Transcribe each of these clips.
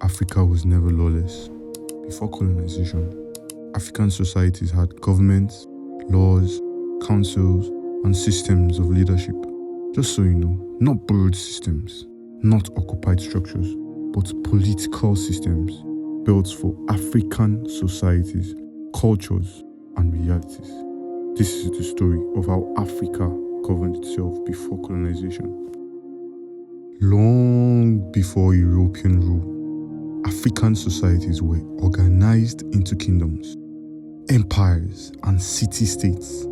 Africa was never lawless. Before colonization, African societies had governments, laws, councils, and systems of leadership. Just so you know, not borrowed systems, not occupied structures, but political systems built for African societies, cultures, and realities. This is the story of how Africa governed itself before colonization. Long before European rule, African societies were organized into kingdoms, empires, and city-states.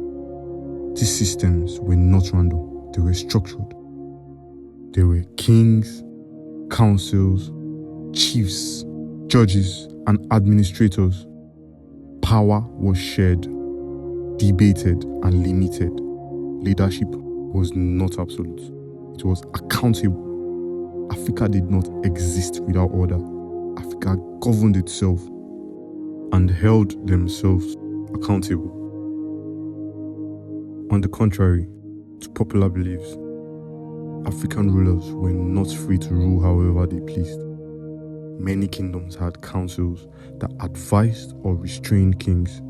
These systems were not random, they were structured. There were kings, councils, chiefs, judges, and administrators. Power was shared, debated, and limited. Leadership was not absolute, it was accountable. Africa did not exist without order. Africa governed itself and held themselves accountable. On the contrary to popular beliefs, African rulers were not free to rule however they pleased. Many kingdoms had councils that advised or restrained kings.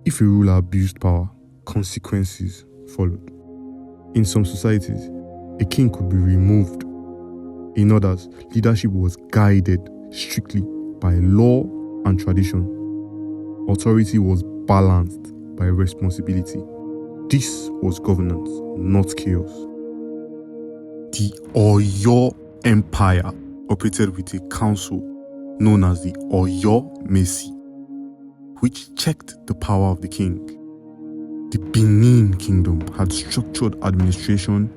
If a ruler abused power, consequences followed. In some societies, a king could be removed. In others, leadership was guided strictly by law and tradition. Authority was balanced by responsibility. This was governance, not chaos. The Oyo Empire operated with a council known as the Oyo Mesi, which checked the power of the king. The Benin Kingdom had structured administration,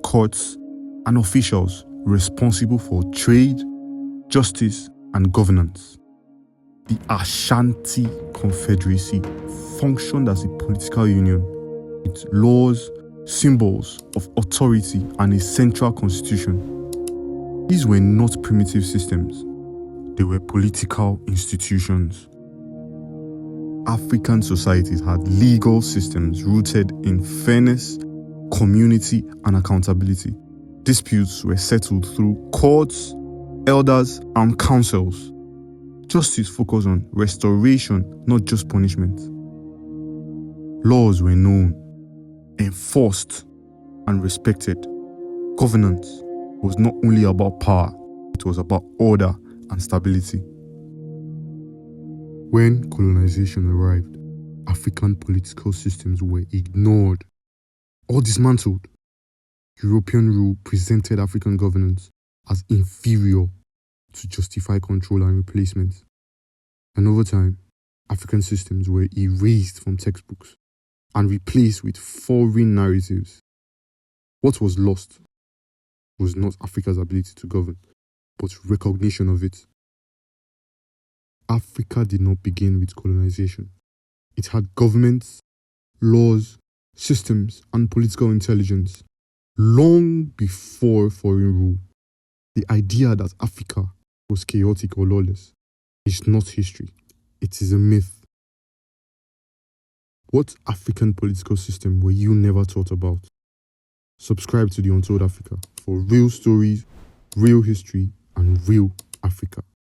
courts, and officials responsible for trade, justice, and governance. The Ashanti Confederacy functioned as a political union with laws, symbols of authority, and a central constitution. These were not primitive systems, they were political institutions. African societies had legal systems rooted in fairness, community, and accountability. Disputes were settled through courts, elders, and councils. Justice focused on restoration, not just punishment. Laws were known, enforced, and respected. Governance was not only about power, it was about order and stability. When colonization arrived, African political systems were ignored or dismantled. European rule presented African governance as inferior to justify control and replacement. And over time, African systems were erased from textbooks and replaced with foreign narratives. What was lost was not Africa's ability to govern, but recognition of it. Africa did not begin with colonization. It had governments, laws, systems, and political intelligence. Long before foreign rule, the idea that Africa was chaotic or lawless is not history, it is a myth. What African political system were you never taught about? Subscribe to the Untold Africa for real stories, real history, and real Africa.